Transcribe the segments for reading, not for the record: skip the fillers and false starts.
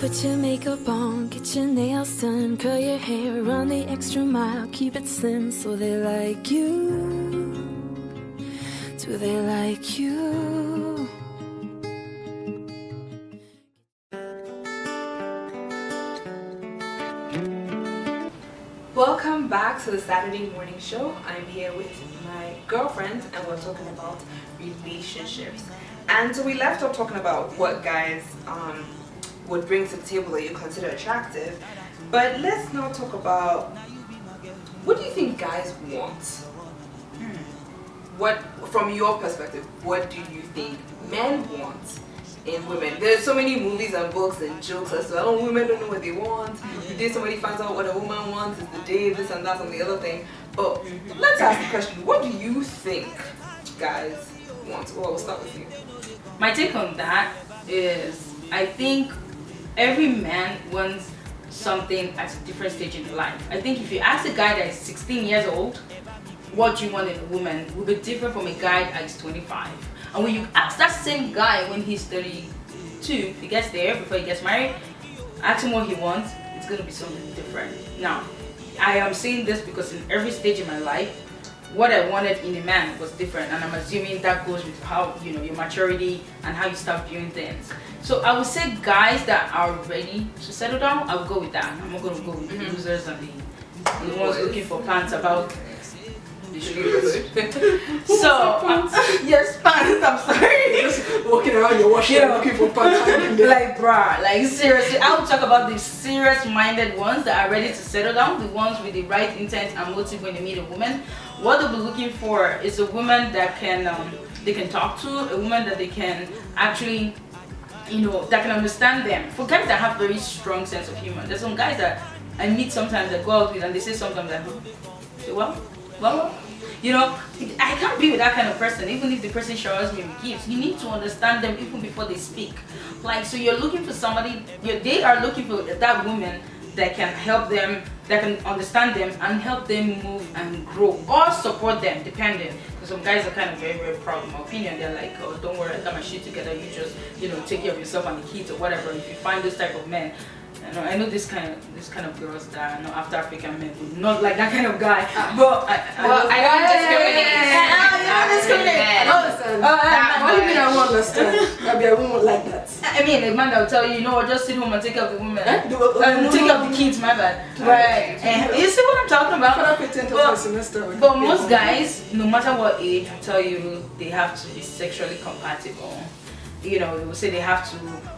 Put your makeup on, get your nails done, curl your hair, run the extra mile, keep it slim so they like you. Do they like you? Welcome back to the Saturday morning show. I'm here with my girlfriend and we're talking about relationships. And so we left off talking about what guys would bring to the table that you consider attractive. But let's now talk about, what do you think guys want? What, from your perspective, what do you think men want in women? There's so many movies and books and jokes as well. Oh, women don't know what they want. The day somebody finds out what a woman wants is the day this and that and the other thing. But let's ask the question, what do you think guys want? Well, we'll start with you. My take on that is, I think every man wants something at a different stage in life. I think if you ask a guy that is 16 years old, what do you want in a woman, will be different from a guy that is 25. And when you ask that same guy when he's 32, if he gets there before he gets married, ask him what he wants, it's going to be something different. Now, I am saying this because in every stage in my life, what I wanted in a man was different, and I'm assuming that goes with how, you know, your maturity and how you start viewing things. So I would say guys that are ready to settle down, I would go with that. I'm not going to go with the losers and the ones looking for pants about the streets. So yes, pants. I'm sorry. Just walking around your washroom looking for pants. Like bruh, like seriously, I would talk about the serious-minded ones that are ready to settle down, the ones with the right intent and motive when they meet a woman. What they'll be looking for is a woman that can they can talk to, a woman that they can actually, you know, that can understand them. For guys that have very strong sense of humor, there's some guys that I meet sometimes that go out with and they say sometimes like, say, well, you know, I can't be with that kind of person. Even if the person showers me with gifts, you need to understand them even before they speak. Like, so you're looking for somebody, they are looking for that woman that can help them, that can understand them and help them move and grow, or support them, depending. Because some guys are kind of very, very proud, in my opinion. They're like, oh, don't worry, I got my shit together. You just, you know, take care of yourself and the kids or whatever. If you find those type of men, I know this kind of girls that I know after African men would not like that kind of guy. But I don't discriminate. What do you mean I won't understand? Maybe I won't like that. I mean, a man that will tell you, you know what, just sit home and take care of the woman. Take care of the kids, my bad. Right. You see what I'm talking about? But most guys, no matter what age, will tell you they have to be sexually compatible. You know, they will say they have to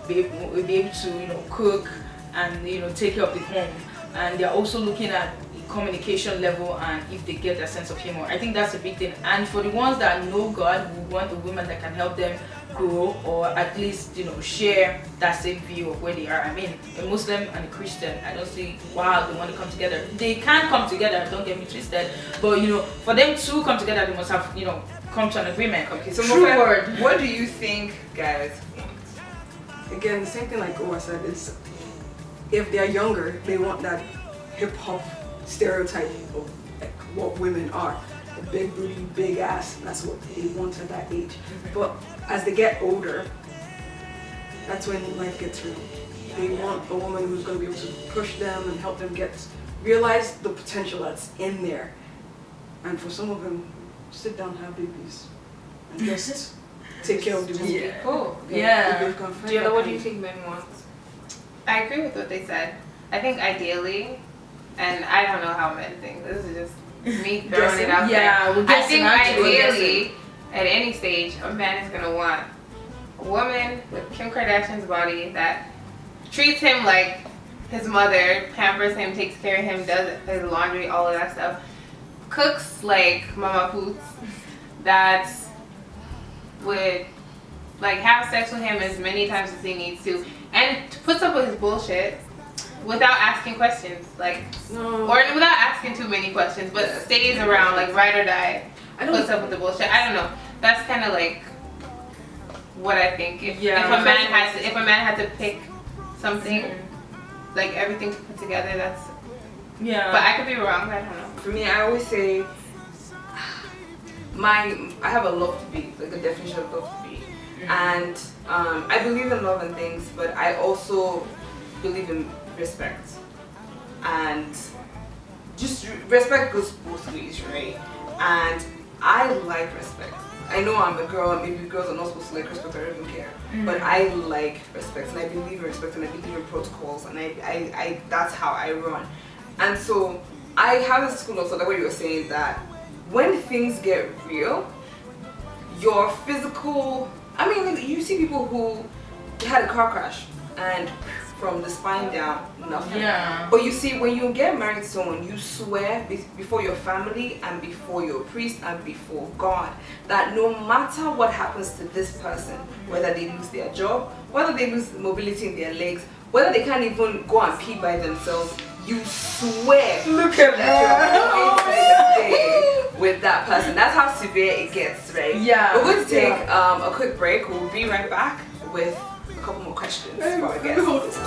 be able to, you know, cook and, you know, take care of the home. And they're also looking at communication level and if they get a sense of humor. I think that's a big thing. And for the ones that know God, who want a woman that can help them grow, or at least, you know, share that same view of where they are. I mean, a Muslim and a Christian, I don't see why they want to come together. They can come together, don't get me twisted, but, you know, for them to come together, they must have, you know, come to an agreement. Okay, so what do you think guys want? Again, the same thing like Owa said, is if they're younger, they want that hip-hop stereotype of like what women are. A big booty, big ass, that's what they want at that age. But as they get older, that's when life gets real. They want a woman who's going to be able to push them and help them realize the potential that's in there. And for some of them, sit down, have babies, and just take care of the woman. Yeah. Cool. Yeah. Giola, what do you think men want? I agree with what they said. I think ideally, and I don't know how men think, this is just me throwing it out there. I think ideally, at any stage, a man is going to want a woman with Kim Kardashian's body that treats him like his mother, pampers him, takes care of him, does his laundry, all of that stuff, cooks like Mama Poots, that would like have sex with him as many times as he needs to, and puts up with his bullshit without asking questions, like, or without asking too many questions, but stays around, like, ride or die, puts up with the bullshit. I don't know. That's kind of like what I think. If a man had to pick something, like everything to put together, that's. Yeah. But I could be wrong. I don't know. For me, I always say, I have a love to be, like a definition of love to be, and I believe in love and things, but I also believe in respect, and just respect goes both ways, right? And I like respect. I know I'm a girl, and maybe girls are not supposed to like respect, I don't even care. But I like respect, and I believe in respect, and I believe in protocols, and I that's how I run. And so I have this school of thought, like what you were saying, that when things get real, your physical, I mean, you see people who had a car crash and from the spine down, nothing. Yeah. But you see, when you get married to someone, you swear before your family and before your priest and before God that no matter what happens to this person, whether they lose their job, whether they lose mobility in their legs, whether they can't even go and pee by themselves, you swear. Look at that you're going to stay with that person. That's how severe it gets, right? Yeah. We're going to take a quick break. We'll be right back with a couple more questions for our guests.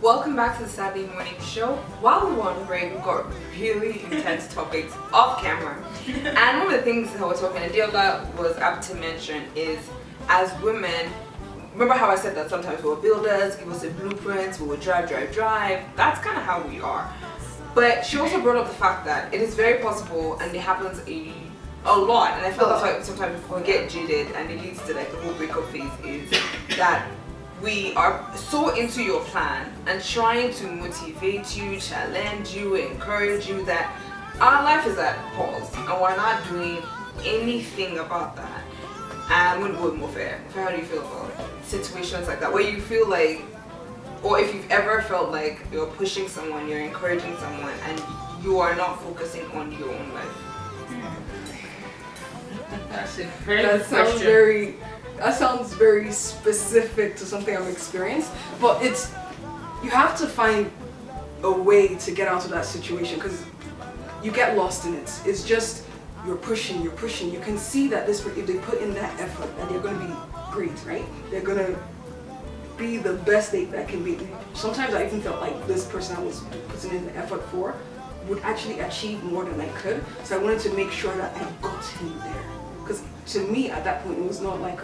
Welcome back to the Saturday morning show. While we were on break, we got really intense topics off camera. And one of the things that we're talking, and Dioga was apt to mention, is as women, remember how I said that sometimes we were builders, give us a blueprint, we would drive. That's kind of how we are. But she also brought up the fact that it is very possible, and it happens a lot, and I feel that's why sometimes people get jaded and it leads to like the whole breakup phase, is that we are so into your plan and trying to motivate you, challenge you, encourage you, that our life is at pause and we're not doing anything about that. And when we're more fair, how do you feel about situations like that, where you feel like, or if you've ever felt like you're pushing someone, you're encouraging someone, and you are not focusing on your own life? That's a very good question. That sounds very specific to something I've experienced, but you have to find a way to get out of that situation, because you get lost in it. It's just you're pushing. You can see that if they put in that effort, that they're going to be great, right? They're going to be the best that can be. Sometimes I even felt like this person I was putting in the effort for would actually achieve more than I could, so I wanted to make sure that I got him there. Because to me at that point it was not like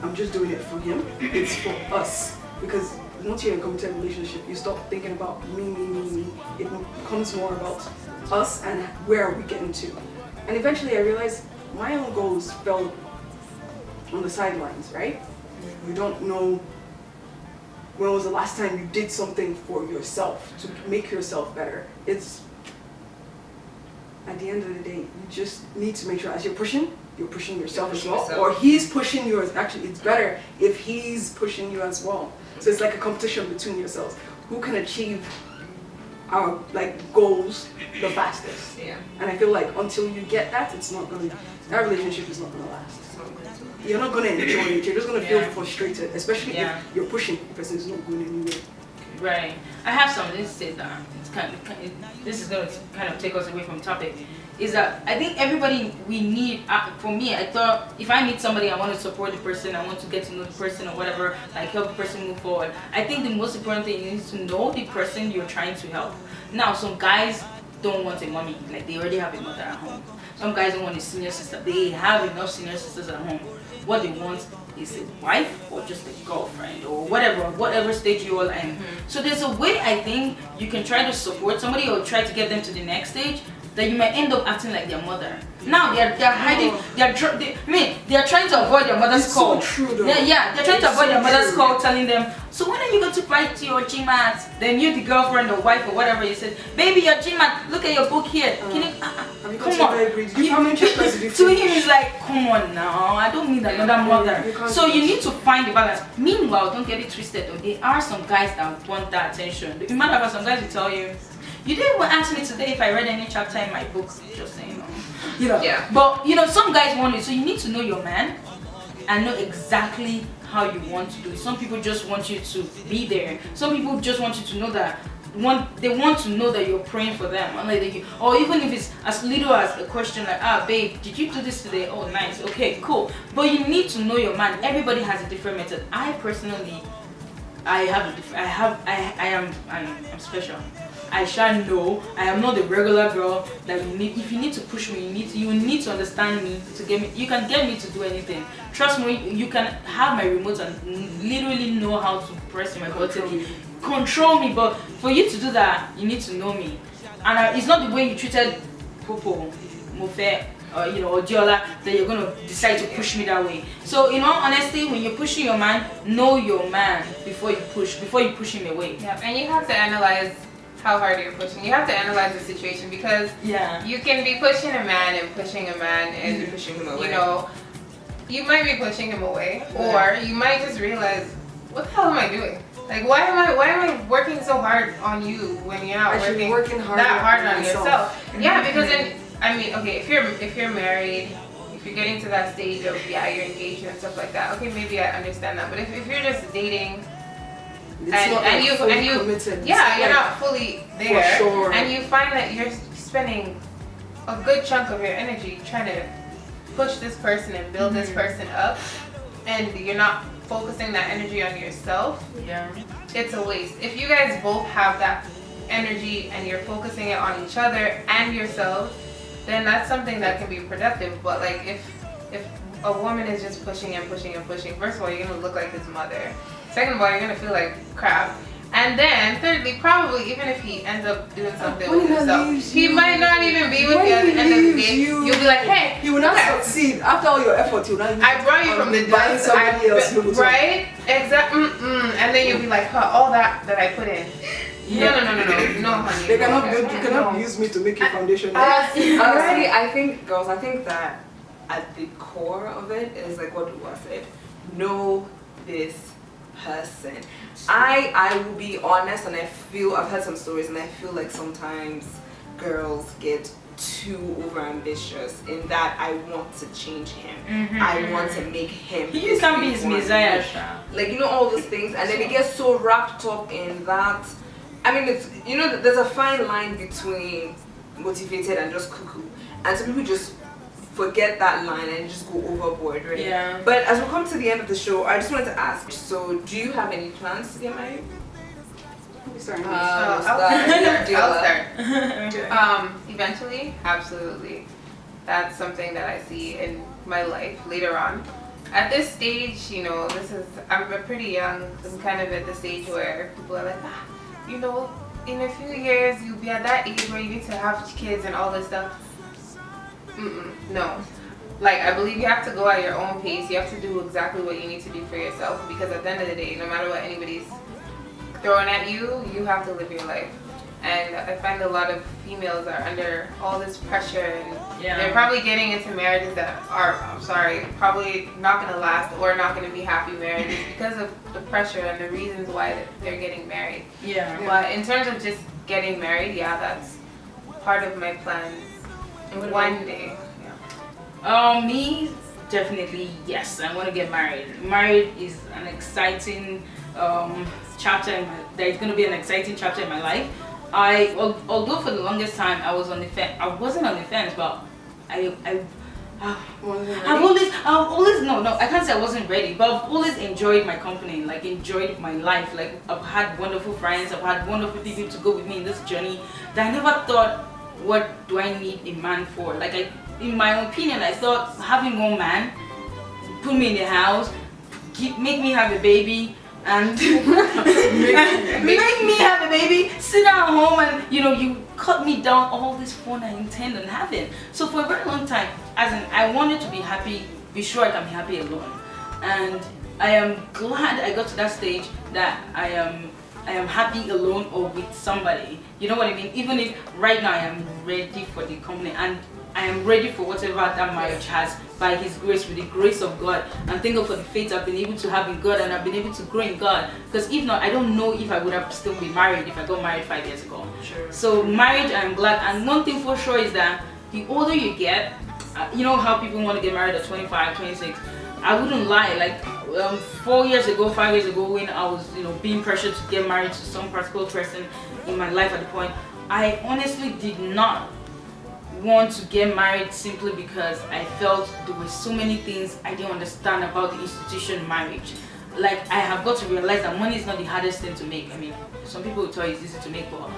I'm just doing it for him, it's for us. Because once you're in a committed relationship, you stop thinking about me. It becomes more about us and where are we getting to. And eventually I realized my own goals fell on the sidelines, right? You don't know when was the last time you did something for yourself to make yourself better. It's at the end of the day, you just need to make sure as you're pushing yourself as well, or he's pushing you. Actually, it's better if he's pushing you as well. So it's like a competition between yourselves. Who can achieve our goals the fastest? Yeah. And I feel like until you get that, that relationship is not gonna last. You're not gonna enjoy it. You're just gonna feel frustrated, especially if you're pushing the person is not going anywhere. Right. I have something to say that this is going to kind of take us away from topic. Is that I think everybody we need. For me, I thought if I meet somebody, I want to support the person, I want to get to know the person or whatever, like help the person move forward. I think the most important thing is to know the person you're trying to help. Now, some guys don't want a mommy, like they already have a mother at home. Some guys don't want a senior sister. They have enough senior sisters at home. What they want is a wife or just a girlfriend or whatever stage you all are in. So there's a way I think you can try to support somebody or try to get them to the next stage that you might end up acting like their mother. Now they're hiding. They're trying to avoid their mother's call. So true though. They're trying to avoid their mother's call, telling them, so when are you going to write to your gym mat? Then you, the girlfriend or wife or whatever, you said, baby, your gym mat, look at your book here. Can you, come on. To him, he's like, come on now, I don't need another mother. So you need to find the balance. Meanwhile, don't get it twisted. There are some guys that want that attention. You might have some guys who tell you, you didn't even ask me today if I read any chapter in my book. Just saying, Yeah. But some guys want it, so you need to know your man and know exactly how you want to do it. Some people just want you to be there. Some people just want you to know that they want to know that you're praying for them, or even if it's as little as a question like, babe, did you do this today? Oh, nice. Okay, cool. But you need to know your man. Everybody has a different method. I personally, I'm special. I shall know. I am not the regular girl that you need. If you need to push me, you need to understand me to get me. You can get me to do anything. Trust me, you can have my remote and literally know how to press my button, control me. But for you to do that, you need to know me. And it's not the way you treated Popo, Mofe, or Diola, that you're gonna decide to push me that way. So in all honesty, when you're pushing your man, know your man before you push him away. Yeah, and you have to analyze how hard you're pushing. You have to analyze the situation, because you can be pushing a man and pushing pushing him away. You might be pushing him away, or you might just realize, what the hell am I doing? Like, why am I working so hard on you when you're not working that hard on yourself? Yeah, because then, I mean, okay, if you're married, if you're getting to that stage of you're engaged and stuff like that, okay, maybe I understand that. But if you're just dating and you're not fully there, sure. And you find that you're spending a good chunk of your energy trying to push this person and build this person up, and you're not focusing that energy on yourself, it's a waste. If you guys both have that energy and you're focusing it on each other and yourself, then that's something that can be productive. But like if a woman is just pushing and pushing and pushing, first of all, you're gonna look like his mother. Second of all, you're gonna feel like crap. And then, thirdly, probably even if he ends up doing something with himself, he might not even be with you at the end of the day. You'll be like, hey, he will not succeed after all your effort. You will not. I brought you from the dust. Somebody else, right? Exactly. And then you'll be like, all that I put in. No, honey. They cannot use me to make your foundation. Honestly, I think that at the core of it is like what Dua said. Know this person. I will be honest, and I've heard some stories, and I feel like sometimes girls get too over-ambitious in that I want to change him. I want to make him. He can be his messiah. Like, all those things, and then they get so wrapped up in that. I mean, it's there's a fine line between motivated and just cuckoo, and some people just forget that line and just go overboard, right? Yeah. But as we come to the end of the show, I just wanted to ask, so do you have any plans to get married? I'll start. Okay. Eventually, absolutely. That's something that I see in my life later on. At this stage, I'm pretty young. I'm kind of at the stage where people are like, in a few years, you'll be at that age where you need to have kids and all this stuff. No. Like, I believe you have to go at your own pace. You have to do exactly what you need to do for yourself, because at the end of the day, no matter what anybody's throwing at you, you have to live your life. And I find a lot of females are under all this pressure, and they're probably getting into marriages that are, probably not going to last or not going to be happy marriages because of the pressure and the reasons why they're getting married. Yeah. But in terms of just getting married, that's part of my plans. One day. Me, definitely yes. I want to get married. Married is an exciting chapter. There's going to be an exciting chapter in my life. Although for the longest time I was on the fence. I wasn't on the fence, but I can't say I wasn't ready, but I've always enjoyed my company, like enjoyed my life. Like, I've had wonderful friends, I've had wonderful people to go with me in this journey that I never thought, what do I need a man for? Like, in my opinion, I thought having one man, put me in the house, make me have a baby, and make me have a baby, sit down at home, and you cut me down all this fun I intend on having. So for a very long time, I wanted to be happy, be sure I can be happy alone. And I am glad I got to that stage that I am happy alone or with somebody. You know what I mean? Even if right now I am ready for the company, and I am ready for whatever that marriage has by His grace, with the grace of God. And thank God for the faith I've been able to have in God, and I've been able to grow in God. Because if not, I don't know if I would have still been married if I got married 5 years ago. Sure. So marriage, I'm glad. And one thing for sure is that the older you get, you know how people want to get married at 25, 26. I wouldn't lie, like 4 years ago, 5 years ago, when I was being pressured to get married to some particular person in my life at the point, I honestly did not want to get married simply because I felt there were so many things I didn't understand about the institution marriage. Like, I have got to realize that money is not the hardest thing to make. I mean, some people will tell you it's easy to make, but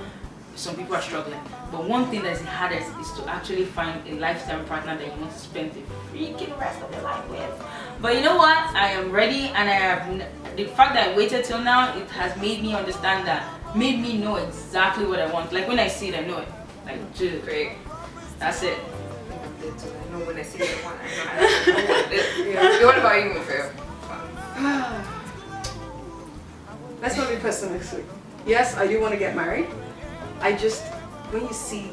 some people are struggling. But one thing that's the hardest is to actually find a lifetime partner that you want to spend the freaking rest of your life with. But you know what? I am ready, and I have the fact that I waited till now, it has made me understand that, made me know exactly what I want. Like when I see it, I know it. Like, dude, Great. that's it. I know when I see it, I know what it is. Yeah. What about you, Mufio? Let's not be pessimistic. Yes, I do want to get married. I just, when you see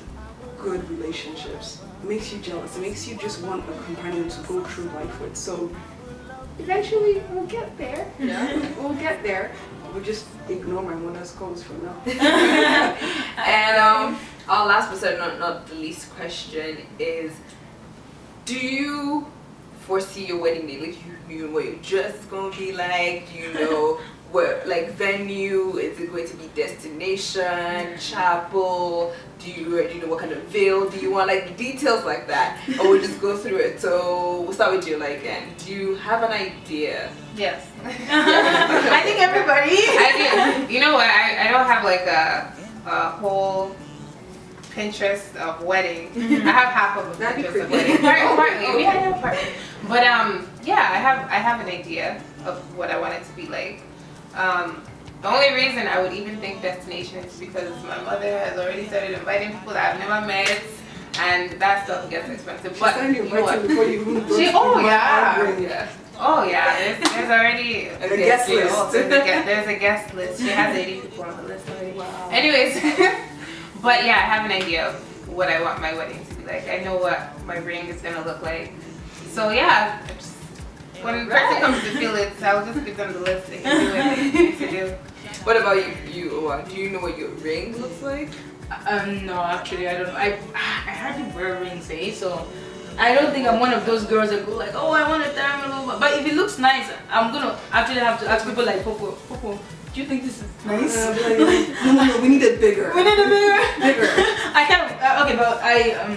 good relationships, it makes you jealous. It makes you just want a companion to go through life with. So eventually we'll get there. Yeah. We'll get there. We'll just ignore my mother's calls for now. And our last but certainly not the least question is, do you foresee your wedding day? Like, you know what your dress is going to be like? Do you know what, like, venue? Is it going to be destination, chapel? Do you already know what kind of veil do you want? Like, details like that. Or we'll just go through it. So we'll start with you, like, and do you have an idea? Yes. I think everybody. I do. You know what? I don't have like a whole Pinterest of wedding. I have half of a That'd be Pinterest of pretty. wedding. Partly. Yeah, partly. But yeah, I have an idea of what I want it to be like. The only reason I would even think destination is because my mother has already started inviting people that I've never met, and that stuff gets expensive. But you know what? Before you even go to oh my yeah. ordering. Yeah. Oh yeah, there's already A guest list. There's a guest list. She has 80 people on the list already. Wow. Anyways, but yeah, I have an idea of what I want my wedding to be like. I know what my ring is gonna look like. So yeah, when the person comes to feel it, I'll just give them the list. They can do what they need to do. What about you, Owa? Do you know what your ring looks like? No, actually, I don't know. I hardly wear rings, so I don't think I'm one of those girls that go like, oh, I want a diamond. But if it looks nice, I'm gonna actually have to ask people like, Popo, do you think this is nice? No, we need it bigger. We need it bigger. Bigger. I can't. Okay, but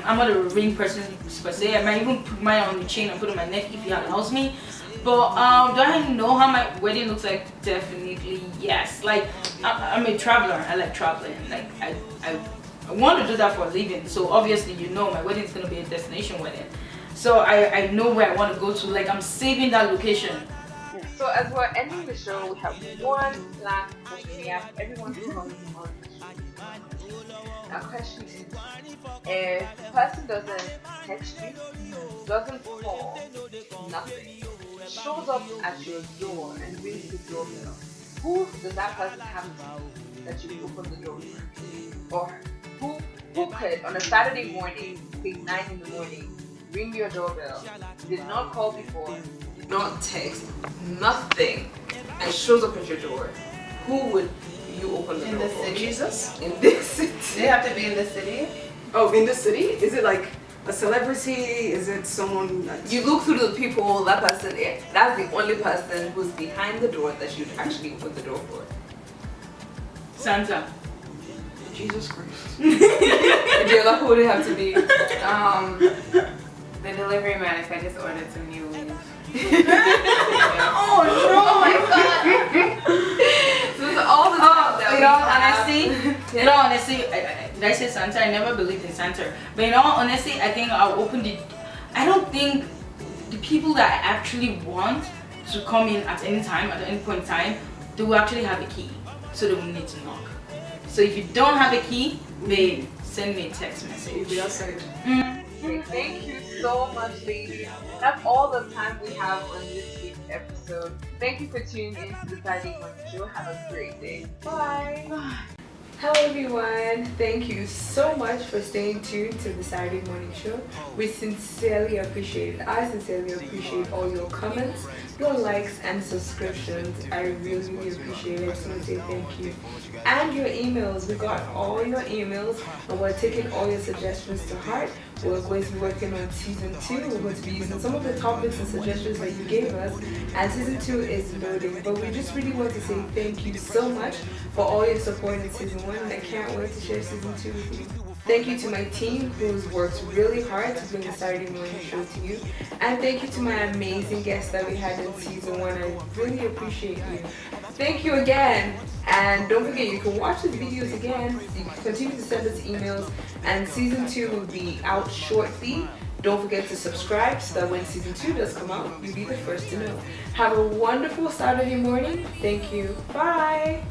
I'm not a ring person per se. I might even put mine on the chain and put it on my neck if it allows me. But do I know how my wedding looks like? Definitely yes. Like I'm a traveler. I like traveling. Like I want to do that for a living. So obviously my wedding is gonna be a destination wedding. So I know where I want to go to. Like I'm saving that location. So as we're ending the show, we have one last question we ask everyone who comes on the show. Our question is, if the person doesn't text you, doesn't call, nothing, shows up at your door and rings the doorbell, who does that person have to that you open the door for? Or who could, on a Saturday morning, say 9 in the morning, ring your doorbell, did not call before, not text, nothing, and shows up at your door? Who would you open the door the for? city? Jesus? In this city? They have to be in the city. Oh, in the city? Is it like a celebrity? Is it someone that's... You look through the people, that person, that's the only person who's behind the door that you'd actually open the door for. Santa. Jesus Christ. Adela, who would it have to be? The delivery man if I just ordered some new wings. Oh no! My God! So it's all the time that In we all have. honesty, in all honesty, did I say Santa? I never believed in Santa. But in all honesty, I think I'll open the. I don't think the people that I actually want to come in at any time, at any point in time, they will actually have a key, so they will need to knock. So if you don't have a key, babe, send me a text message. You'll be outside. Okay, thank you so much, ladies. That's all the time we have on this week's episode. Thank you for tuning in to the Saturday Morning Show. Have a great day. Bye. Hello everyone, thank you so much for staying tuned to the Saturday Morning Show. We sincerely appreciate it. I sincerely appreciate all your comments, your likes and subscriptions. I really appreciate it. I just want to say thank you. And your emails. We got all your emails and we're taking all your suggestions to heart. We're going to be working on season 2. We're going to be using some of the topics and suggestions that you gave us, and season 2 is loading. But we just really want to say thank you so much for all your support in season 1. I can't wait to share season 2 with you. Thank you to my team who's worked really hard to bring the Saturday morning show to you. And thank you to my amazing guests that we had in season 1. I really appreciate you. Thank you again. And don't forget, you can watch the videos again. You can continue to send us emails. And season 2 will be out shortly. Don't forget to subscribe so that when season 2 does come out, you'll be the first to know. Have a wonderful Saturday morning. Thank you. Bye.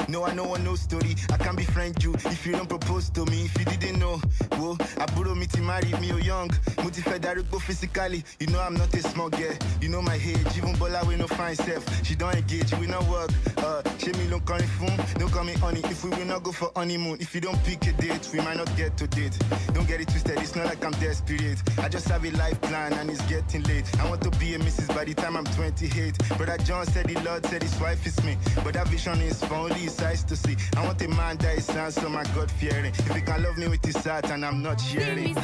No, I know no story. I can't befriend you if you don't propose to me. If you didn't know, whoa, I borrow me to marry me young. Multi-federal physically. You know I'm not a small girl. You know my age. Even Bola we no find self. She don't engage. We no work. She me don't call me phone. Don't call me honey. If we will not go for honeymoon. If you don't pick a date, we might not get to date. Don't get it twisted. It's not like I'm desperate. I just have a life plan and it's getting late. I want to be a Mrs. by the time I'm 28. Brother John said the Lord said his wife is me. But that vision is for only his eyes to see. I want a man that is handsome and God fearing. If he can love me with his heart and I'm not sharing.